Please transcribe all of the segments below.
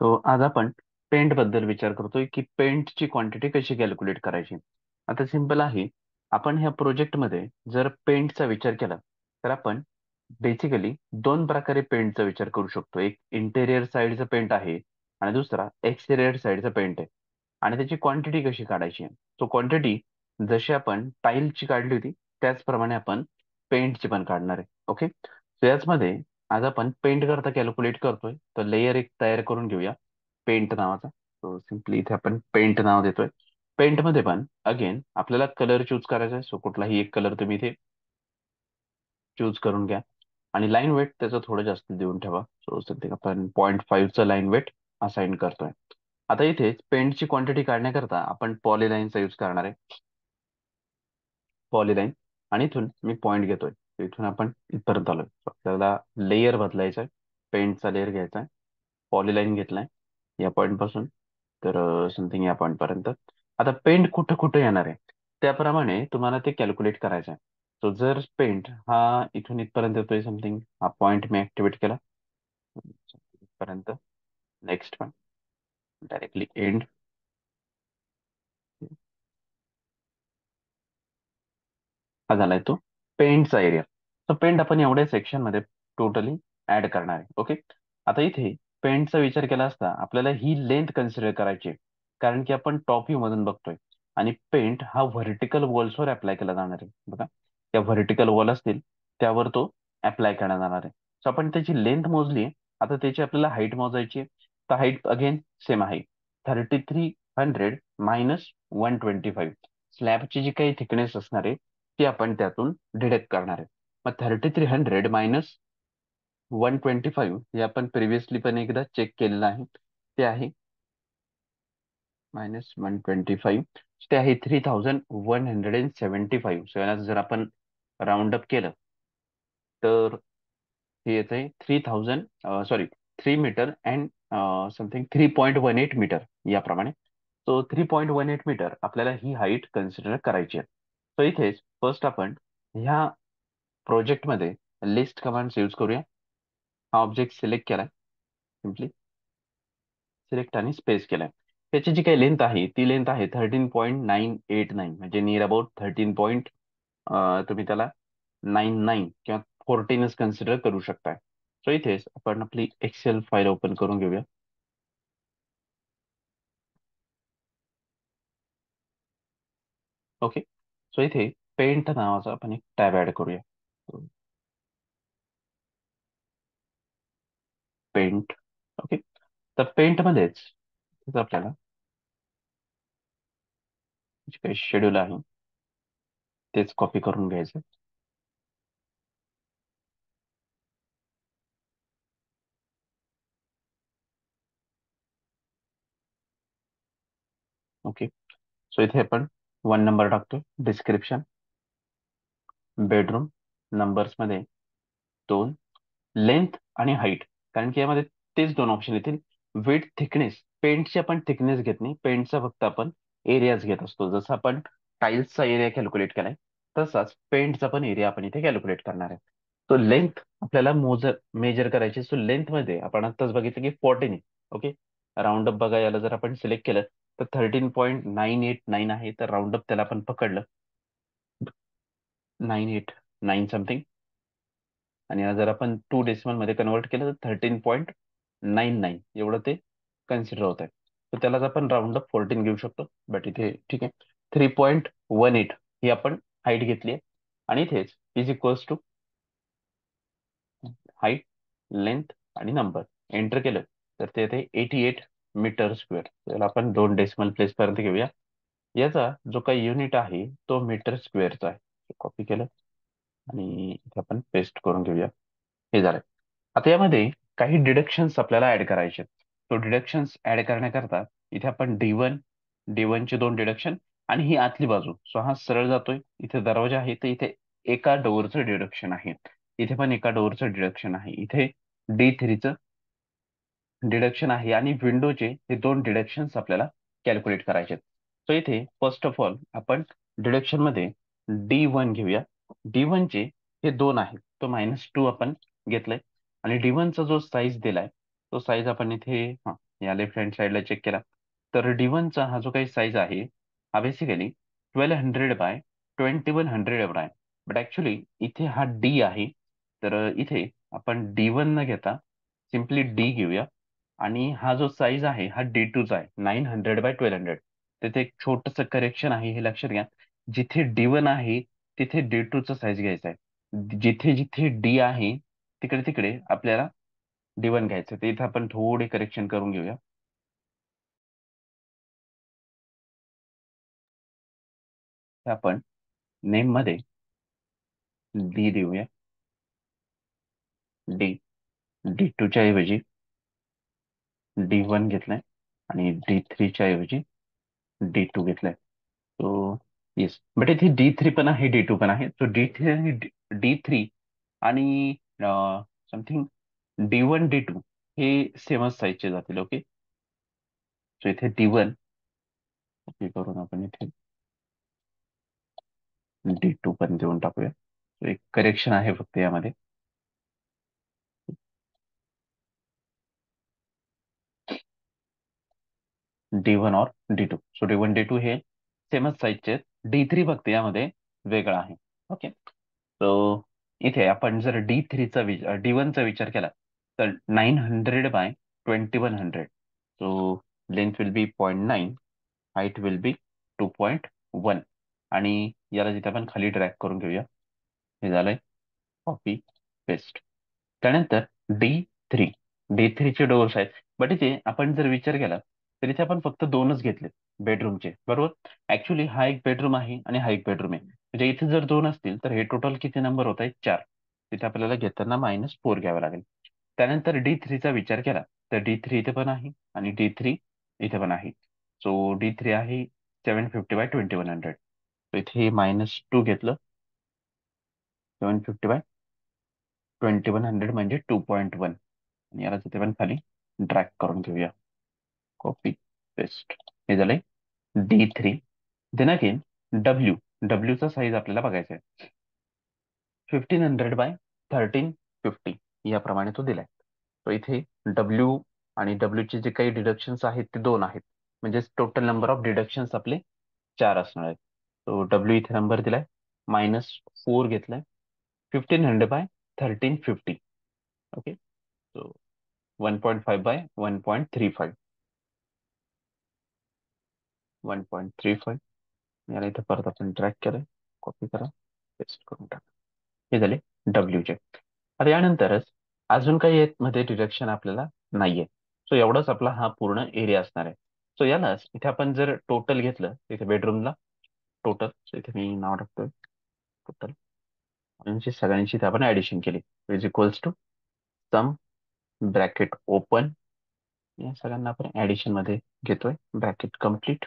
तो आज आपण पेंट बद्दल विचार करतोय की पेंटची क्वांटिटी कशी कॅल्क्युलेट करायची. आता सिंपल आहे. आपण ह्या प्रोजेक्टमध्ये जर पेंटचा विचार केला तर आपण बेसिकली दोन प्रकारे पेंटचा विचार करू शकतो. एक इंटेरियर साइडचा पेंट आहे आणि दुसरा एक्सटेरियर साइडचा पेंट आहे. आणि त्याची क्वांटिटी कशी काढायची आहे. तो क्वांटिटी जशी आपण टाईलची काढली होती त्याचप्रमाणे आपण पेंटची पण काढणार आहे. ओके. सो याचमध्ये आज आपण पेंट करता कॅल्क्युलेट करतोय तर लेयर एक तयार करून घेऊया पेंट नावाचा. सो सिम्पली इथे आपण पेंट नाव देतोय. पेंट मध्ये पण अगेन आपल्याला कलर चूज करायचा आहे. सो कुठलाही एक कलर तुम्ही इथे चूज करून घ्या आणि लाईन वेट त्याचं थोडं जास्त देऊन ठेवा. सो समथिंग आपण 0.5चं लाईन वेट असाइन करतोय. आता इथे पेंटची क्वांटिटी काढण्याकरता आपण पॉलीलाईनचा यूज करणार आहे. पॉलीलाईन आणि इथून मी पॉईंट घेतोय. So इथून आपण इथपर्यंत आलोय. So आपल्याला लेयर बदलायचा आहे. पेंटचा लेयर घ्यायचा आहे. पॉलीलाईन घेतलाय या पॉईंट पासून तर समथिंग या पॉईंट पर्यंत. आता पेंट कुठं कुठं येणार आहे त्याप्रमाणे तुम्हाला ते कॅल्क्युलेट करायचं आहे. सो जर पेंट हा इथून इथपर्यंत येतोय समथिंग हा पॉईंट मी ऍक्टिव्हेट केला इथपर्यंत. नेक्स्ट पण डायरेक्टली एंड. हा झालाय तो पेंटचा एरिया. तर पेंट आपण एवढ्या सेक्शन मध्ये टोटली ऍड करणार आहे. ओके. आता इथे पेंटचा विचार केला असता आपल्याला ही लेंथ कन्सिडर करायची आहे. कारण की आपण टॉप व्ह्यू मधून बघतोय आणि पेंट हा व्हर्टिकल वॉल्सवर अप्लाय केला जाणार आहे. बघा त्या व्हर्टिकल वॉल असतील त्यावर तो अप्लाय करण्यात जाणार आहे. सो आपण त्याची लेंथ मोजली. आता त्याची आपल्याला हाईट मोजायची आहे. तर हाईट अगेन सेम आहे 3300 मायनस 125. स्लॅबची जी काही थिकनेस असणार आहे ती आपण त्यातून डिडक्ट करणार आहे. मग 3300 मायनस 125 हे आपण प्रिव्हियसली पण एकदा चेक केलेलं आहे. ते आहे -125. ते आहे 3175. सो याला जर आपण राऊंड अप केलं तर हे येत आहे 3000 sorry 3 metre and something 3.18 metre याप्रमाणे. सो 3.18 मीटर आपल्याला ही हाईट कन्सिडर करायची आहे. सो इथेच फर्स्ट आपण ह्या प्रोजेक्टमध्ये लिस्ट कमांड यूज करूया. हा ऑब्जेक्ट सिलेक्ट केलाय. सिम्पली सिलेक्ट आणि स्पेस केलाय. त्याची जी काही लेंथ आहे ती लेंथ आहे 13.989 म्हणजे नियर अबाउट 13 तुम्ही त्याला 99 किंवा 14च कन्सिडर करू शकताय. सो इथेच आपण आपली एक्सेल फाईल ओपन करून घेऊया. ओके. सो इथे पेंट नावाचा आपण एक टॅब ऍड करूया. पेंट. ओके. तर पेंट मध्येच इथं आपल्याला जे काही शेड्यूल आहे तेच कॉपी करून घ्यायचं. ओके. सो इथे आपण 1 नंबर टाकतो. डिस्क्रिप्शन बेडरूम नंबर्स मध्ये 2 लेंथ आणि हाईट. कारण की यामध्ये तेच दोन ऑप्शन येतील. विथ थिकनेस पेंटची आपण थिकनेस घेत नाही. पेंटचा फक्त आपण एरियाज घेत असतो. जसं आपण टाईल्सचा एरिया कॅल्क्युलेट केलाय तसाच पेंटचा पण एरिया आपण इथे कॅल्क्युलेट करणार आहे. तो लेंथ आपल्याला मेजर करायची. सो लेंथ मध्ये आपण आत्ताच बघितलं की 14 आहे. ओके. राऊंड अप बघा याला जर आपण सिलेक्ट केलं तर 13.989 आहे. तर राऊंड अप त्याला आपण पकडलं 989 समथिंग आणि जर आपण 2 डेसिमल मध्ये कन्वर्ट केलं तर 13.99 एवढं ते कन्सिडर होत आहे. तर त्यालाच आपण राऊंड अप 14 घेऊ शकतो. बट इथे ठीक आहे 3.18 ही आपण हाईट घेतली आहे आणि इथेच is equals to height length आणि नंबर एंटर केलं तर ते येते 88 मीटर स्क्वेअर. त्याला आपण 2 डेसिमल प्लेस पर्यंत घेऊया. याचा जो काही युनिट आहे तो मीटर स्क्वेअरचा आहे. कॉपी केलं आणि इथे आपण पेस्ट करून घेऊया. हे झालं. आता यामध्ये काही डिडक्शन्स आपल्याला ऍड करायचे आहेत. तो डिडक्शन्स ऍड करण्याकरता इथे आपण डी वन चे 2 डिडक्शन आणि ही आतली बाजू. सो हा सरळ जातोय. इथे दरवाजा आहे तर इथे एका डोअरचं डिडक्शन आहे. इथे पण एका डोअरचं डिडक्शन आहे. इथे D3चं डिडक्शन आहे आणि विंडोचे हे 2 डिडक्शन्स आपल्याला कॅल्क्युलेट करायचे आहेत. सो इथे फर्स्ट ऑफ ऑल आपण डिडक्शन मध्ये D1 घेऊया. D1चे हे 2 आहेत. तो -2 आपण घेतलाय आणि D1चा जो साईज दिलाय तो साईज आपण इथे हा या लेफ्ट हँड साईडला चेक केला तर D1चा हा जो काही साईज आहे हा बेसिकली 1200 बाय 2100 एवढा आहे. बट ऍक्च्युली इथे हा डी आहे. तर इथे आपण D1 न घेता सिम्पली डी घेऊया. आणि हा जो साईज आहे हा D2चा आहे 900 बाय 1200. तिथे एक छोटंसं करेक्शन आहे हे लक्षात घ्या. जिथे D1 आहे तिथे D2चा साईज घ्यायचा आहे. जिथे जिथे डी आहे तिकडे तिकडे आपल्याला D1 घ्यायचं. तर इथे आपण थोडे करेक्शन करून घेऊया. तर आपण नेम मध्ये डी देऊया. डी D2च्या ऐवजी D1 घेतलाय आणि D3च्या ऐवजी D2 घेतलाय. सो येस बट इथे D3 पण आहे D2 पण आहे. सो D3 आणि D3 आणि समथिंग D1 D2 हे सेमच साईजचे जातील. ओके. सो इथे D1 कॉपी करून आपण इथे D2 पण देऊन टाकूया. So एक करेक्शन आहे फक्त यामध्ये. D1 और D2. सो D1 D2 हे सेमच साईजचे आहेत. D3 फक्त यामध्ये वेगळा आहे. ओके. सो इथे आपण जर D1चा विचार केला तर 900 by 2100. So length will be 0.9, height will be 2.1 आणि याला जिथे आपण खाली ड्रॅग करून घेऊया. हे झालंय कॉपी पेस्ट. त्यानंतर D3. D3चे डोअर्स आहेत. बट इथे आपण जर विचार केला तर इथे आपण फक्त दोनच घेतले बेडरूमचे. बरोबर. ऍक्च्युली हा एक बेडरूम आहे आणि हा एक बेडरूम आहे. म्हणजे इथे जर दोन असतील तर हे टोटल किती नंबर होत आहेत 4. तिथे आपल्याला घेताना -4 घ्यावे लागेल. त्यानंतर D3चा विचार केला तर D3 इथे पण आहे आणि D3 इथे पण आहे. सो D3 आहे 750 बाय 2100. इथे -2 घेतलं. 750 बाय 2100 म्हणजे 2.1 आणि याला तिथे पण खाली ड्रॅग करून घेऊया. Copy paste. हे झालंय D3. देन अगेन डब्ल्यूचा साईज आपल्याला बघायचा आहे. 1500 बाय 1350 याप्रमाणे तो दिलाय. तो इथे डब्ल्यू आणि डब्ल्यूचे जे काही डिडक्शन्स आहेत ते 2 आहेत. म्हणजे टोटल नंबर ऑफ डिडक्शन्स आपले 4 असणार आहेत. तो डब्ल्यू इथे नंबर दिलाय -4 घेतलाय. 1500 बाय 1350. ओके. So 1.5 bye 1.35. 1.35 याला इथे परत आपण ड्रॅग केलं. कॉपी करा. पेस्ट करून टाका. हे झाले डब्ल्यूचे. आता यानंतरच अजून काही मध्ये डिडक्शन आपल्याला नाहीये. सो एवढाच आपला हा पूर्ण एरिया असणार आहे. सो यालाच इथे आपण जर टोटल घेतलं इथे बेडरूमला टोटल इथे मी नाव टाकतोय टोटल यांची सगळ्यांची इथे आपण ऍडिशन केली is equals to sum bracket open. या सगळ्यांना आपण ऍडिशन मध्ये घेतोय. Bracket complete.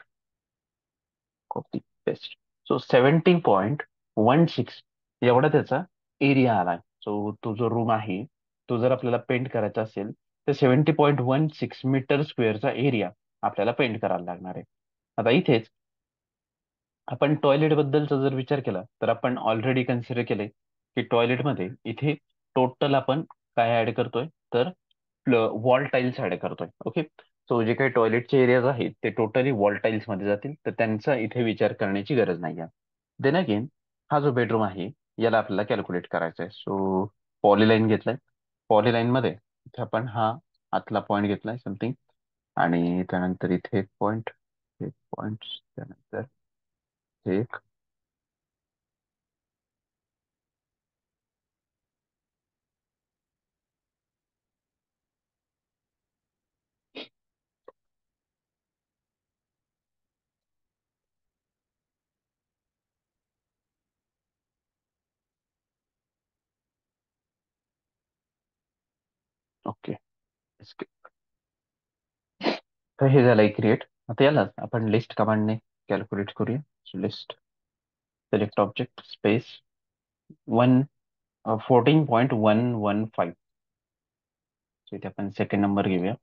Copy paste. So 70.16 एवढा त्याचा एरिया आलाय. सो तो जो रूम आहे तो जर आपल्याला पेंट करायचा असेल तर 70.16 मीटर स्क्वेअरचा एरिया आपल्याला पेंट करायला लागणार आहे. आता इथेच आपण टॉयलेट बद्दलचा जर विचार केला तर आपण ऑलरेडी कन्सिडर केले की टॉयलेटमध्ये इथे टोटल आपण काय ऍड करतोय तर वॉल टाईल्स ऍड करतोय. ओके. सो जे काही टॉयलेटचे एरियाज आहेत ते टोटली वॉल टाईल्स मध्ये जातील तर त्यांचा इथे विचार करण्याची गरज नाही आहे. देन अगेन हा जो बेडरूम आहे याला आपल्याला कॅल्क्युलेट करायचा आहे. सो पॉलीलाईन घेतलाय. पॉलीलाईन मध्ये इथे आपण हा आतला पॉईंट घेतलाय समथिंग आणि त्यानंतर इथे एक पॉईंट, एक पॉईंट, त्यानंतर एक. ओके. तर हे झालंय क्रिएट. आता यालाच आपण लिस्ट कमांडने कॅल्क्युलेट करूया. So list select object space 14.115. So इथे आपण सेकंड नंबर घेऊया.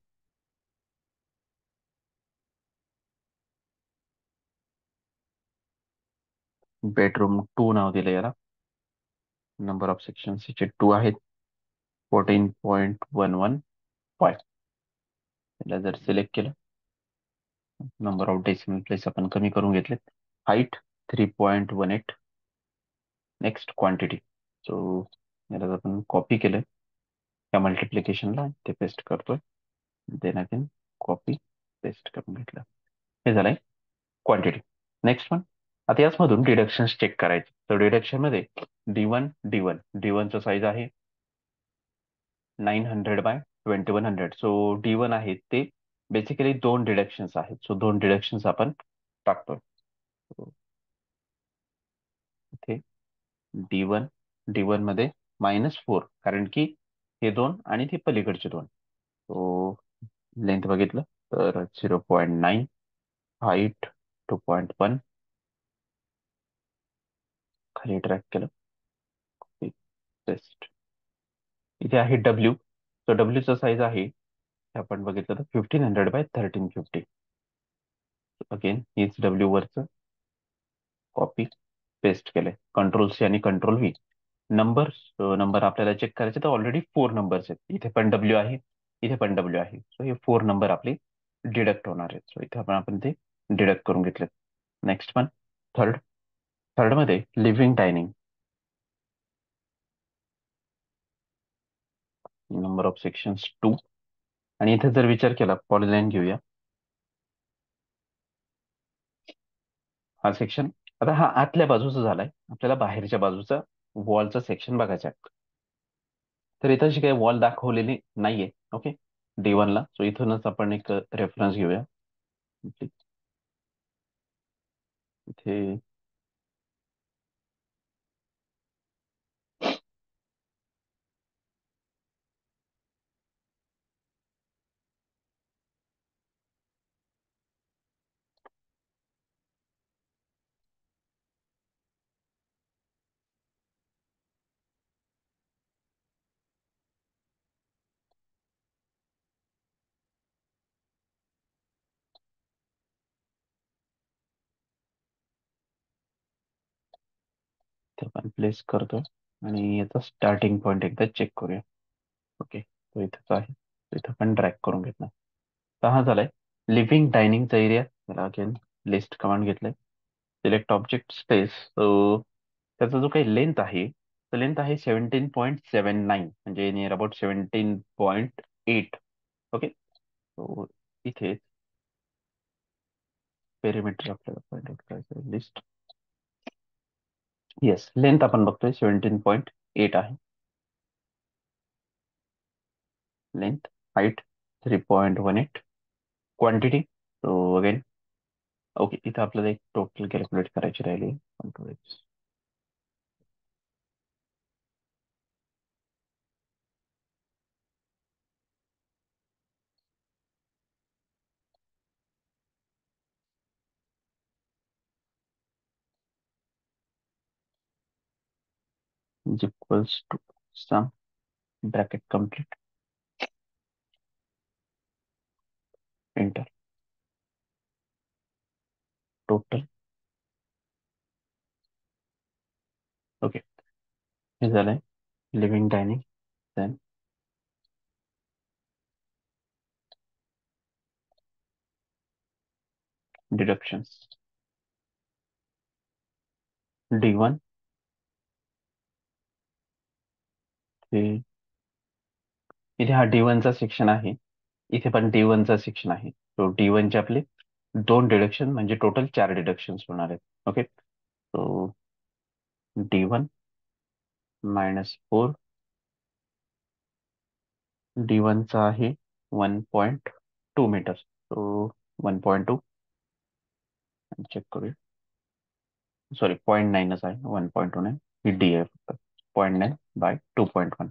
बेडरूम 2 नाव दिलं याला. नंबर ऑफ सेक्शन 2 आहेत. 14.115. याला जर सिलेक्ट केलं, नंबर ऑफ डेसिमल प्लेस आपण कमी करून घेतले, हाईट 3.18, नेक्स्ट क्वांटिटी. सो याला जर आपण कॉपी केलं त्या मल्टिप्लिकेशनला, ते पेस्ट करतोय, देन अगेन कॉपी पेस्ट करून घेतलं, हे झालंय क्वांटिटी. नेक्स्ट वन, आता याचमधून डिडक्शन चेक करायचे. तर डिडक्शन मध्ये डी वनचा साईज आहे 900/2100. सो डी वन आहे ते बेसिकली दोन डिडक्शन्स आहेत. सो दोन डिडक्शन्स आपण टाकतोय. So, इथे डी वन मध्ये -4, कारण की हे दोन आणि ते पलीकडचे दोन. सो लेंथ बघितलं तर 0.9, हाईट 2.1, खाली ट्रॅक केलं, पेस्ट. इथे आहे डब्ल्यू. तर डब्ल्यूचा साईज आहे, आपण बघितलं तर 1500/1350. अगेन हीच डब्ल्यू वरच कॉपी पेस्ट केलंय, कंट्रोल C आणि कंट्रोल V. नंबर नंबर आपल्याला चेक करायचे, तर ऑलरेडी 4 नंबर्स आहेत. इथे पण डब्ल्यू आहे, इथे पण डब्ल्यू आहे. सो हे 4 नंबर आपले डिडक्ट होणार आहेत. सो इथे आपण ते डिडक्ट करून घेतले. Next one, third. थर्ड मध्ये living dining, number of sections 2. आणि इथे जर विचार केला, पॉलीलाईन घेऊया हा सेक्शन. आता हा आतल्या बाजूचा झालाय, आपल्याला बाहेरच्या बाजूचा वॉलचा सेक्शन बघायचा आहे. तर इथं अशी काही वॉल दाखवलेली नाहीये. ओके, डी1 ला. सो इथूनच आपण एक रेफरन्स घेऊया. इथे इथे आपण प्लेस करतो आणि याचा स्टार्टिंग पॉइंट एकदा चेक करूया. ओके, तो इथंच आहे. तो इथं पण ड्रॅग करून घेतला. तर हा झालाय लिव्हिंग डायनिंगचा एरिया. त्याला अगेन लिस्ट कमांड घेतलंय, सिलेक्ट ऑब्जेक्ट स्पेस. त्याचा जो काही लेंथ आहे, तर लेंथ आहे 17.79, म्हणजे नियर अबाउट 17.8. ओके, सो इथे पेरिमीटर आपल्याला पॉईंट आउट करायचं, लिस्ट. येस, लेंथ आपण बघतोय 17.8 आहे length. Height 3.18, quantity. So again okay, इथं आपल्याला एक टोटल कॅल्क्युलेट करायची राहिली. Equals to sum, bracket complete, enter. Total. Okay, हे झालंय living dining. Then deductions. D one हे, इथे हा डी1चा सेक्शन आहे, इथे पण डी1चा सेक्शन आहे. तो डी1चे आपले दोन डिडक्शन, म्हणजे टोटल 4 डिडक्शन्स होणार आहेत. ओके, सो डी1 -4, डी1चा आहे 1.2 मीटर. सो 1.2 चेक करूया. सॉरी, 0.9च आहे, 1.2 नाही. ही डी आहे फक्त, 0.9/2.1.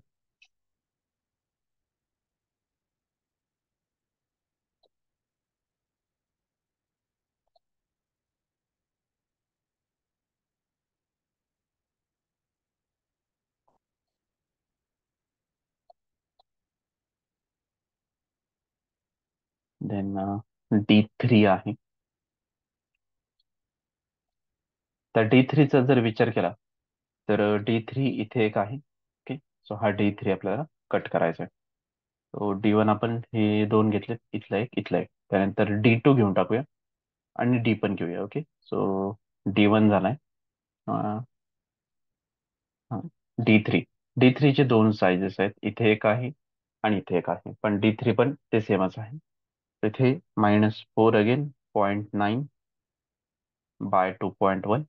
देन डी3 आहे. तर डी3चा जर विचार केला, तर डी3 इथे एक आहे. ओके, सो हा डी3 आपल्याला कट करायचा आहे. तो D1 आपण हे दोन घेतले, इथला एक त्यानंतर D2 घेऊन टाकूया आणि डी पण घेऊया. ओके, सो D1 झालाय. डी थ्रीचे दोन साईजेस आहेत, इथे एक आहे आणि इथे एक आहे, पण D3 पण ते सेमच आहे. तर इथे -4 अगेन 0.9 बाय 2.1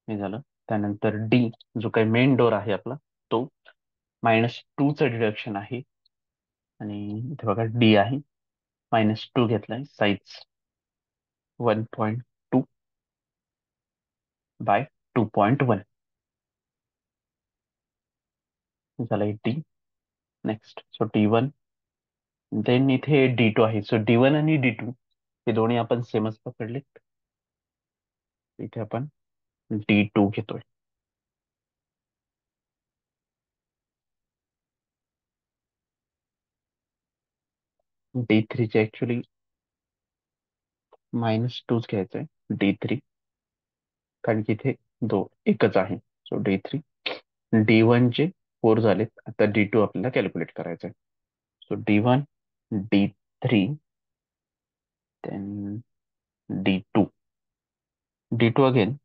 हे झालं. त्यानंतर डी, जो काही मेन डोर आहे आपला, तो -2चं डिडक्शन आहे. आणि इथे बघा डी आहे, -2 घेतलाय, साईज 1.2 बाय 2.1 झालंय D. Next, so D1, then इथे D2 आहे. सो D1 आणि D2 हे दोन्ही आपण सेमच पकडले. इथे आपण D2 घेतोय. D3चे ऍक्च्युली -2च घ्यायचंय, D3, कारण की इथे एकच आहे. So D3. D1 चे 4 झालेत, आता D2 आपल्याला कॅल्क्युलेट करायचंय. So D1, D3, then D2. D2 again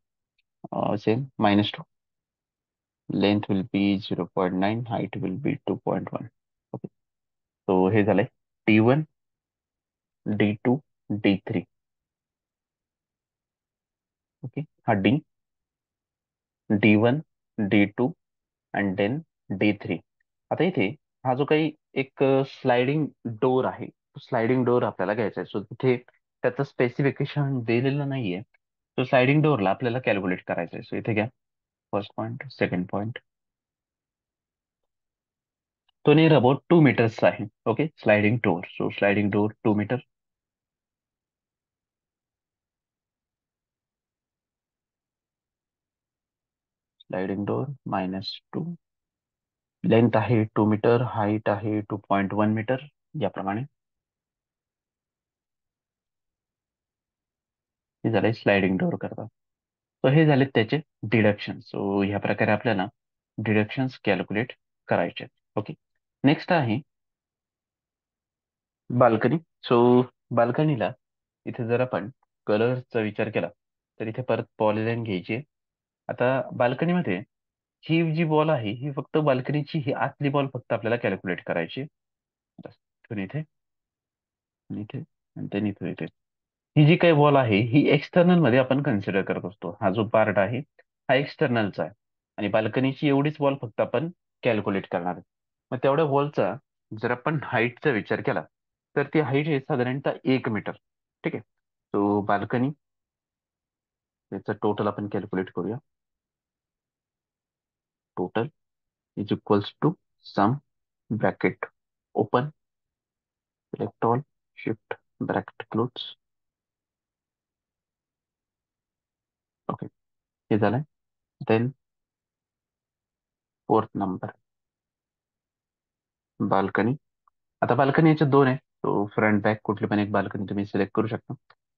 same -2. Length will be 0.9, height will be 2.1. Okay, तो हे झालंय D1, D2, D3. ओके, हा D1, D2 and then D3. आता इथे हा जो काही एक स्लायडिंग डोर आहे, तो स्लायडिंग डोर आपल्याला घ्यायचा आहे. सो तिथे त्याचं स्पेसिफिकेशन दिलेलं नाहीये. तो स्लायडिंग डोरला आपल्याला कॅल्क्युलेट करायचं आहे. सो इथे घ्या फर्स्ट पॉईंट, सेकंड पॉईंट. तो नियर अबाउट 2 मीटर्स आहे. Okay, sliding door. So sliding door 2 metre. Sliding door -2. Length आहे 2 मीटर, हाईट आहे 2.1 मीटर, याप्रमाणे. हे झालंय स्लायडिंग डोर करता. सो हे झाले त्याचे डिडक्शन. सो ह्या प्रकारे आपल्याला डिडक्शन्स कॅल्क्युलेट करायचे. ओके, नेक्स्ट आहे बाल्कनी. सो बाल्कनीला इथे जर आपण कलरचा विचार केला, तर इथे परत पॉलिलाईन घ्यायची आहे. आता बाल्कनीमध्ये ही जी बॉल आहे, ही फक्त बाल्कनीची ही आतली बॉल फक्त आपल्याला कॅल्क्युलेट करायची आहे. बस. इथून इथे आणि इथे आणि then इथून इथे. ही जी काही वॉल आहे, ही एक्सटर्नल मध्ये आपण कन्सिडर करत असतो. हा जो पार्ट आहे, हा एक्सटर्नलचा आहे आणि बाल्कनीची एवढीच वॉल फक्त आपण कॅल्क्युलेट करणार आहे. मग तेवढ्या वॉलचा जर आपण हाईटचा विचार केला, तर ती हाईट आहे साधारणतः 1 मीटर. ठीक आहे, तो बाल्कनी, याचं टोटल आपण कॅल्क्युलेट करूया. Total is equals to sum, bracket open, select all, shift bracket close. Okay, हे झालंय. Then fourth number, balcony. आता बाल्कनी याचे दोन आहे, तो फ्रंट बॅक कुठली पण एक बाल्कनी तुम्ही सिलेक्ट करू शकता.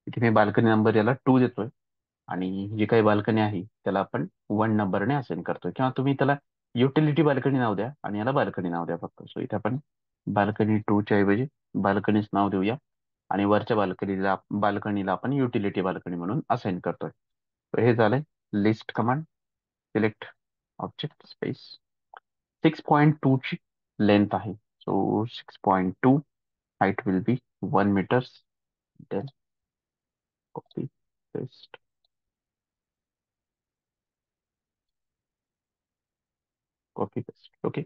इथे मी बाल्कनी नंबर याला 2 देतोय आणि जी काही बाल्कनी आहे त्याला आपण 1 नंबरने असाइन करतोय, किंवा तुम्ही त्याला युटिलिटी बाल्कनी नाव द्या आणि याला बाल्कनी नाव द्या फक्त. सो इथे आपण बाल्कनी 2 च्या ऐवजी बाल्कनीच नाव देऊया आणि वरच्या बाल्कनीला आपण युटिलिटी बाल्कनी म्हणून असाइन करतोय. तर हे झालंय list command. Select object space. 6.2 ची लेंथ आहे, so 6.2. Height will be 1 metre. Then copy paste. Copy paste. Okay,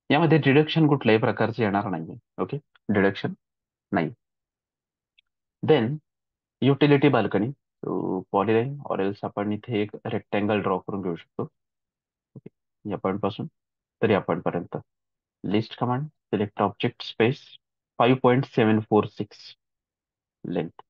यामध्ये डिडक्शन कुठल्याही प्रकारचे येणार नाहीये. ओके, डिडक्शन नाही. Then utility balcony, polyline or else आपण इथे एक रेक्टँगल ड्रॉ करून घेऊ शकतो. ओके, या पॉईंट पासून तर या पॉईंट पर्यंत. List command. Select object space. 5.746 length.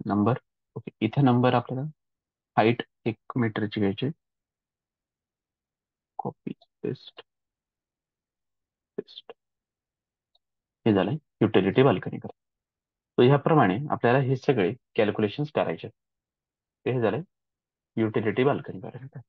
Number. Okay, इथे नंबर आपल्याला हाईट 1 मीटरची घ्यायची. कॉपी पेस्ट पेस्ट हे झालंय युटिलिटी बाल्कनी करा. तो ह्याप्रमाणे आपल्याला हे सगळे कॅल्क्युलेशन्स करायचे आहेत. हे झालंय युटिलिटी बाल्कनी करायचं.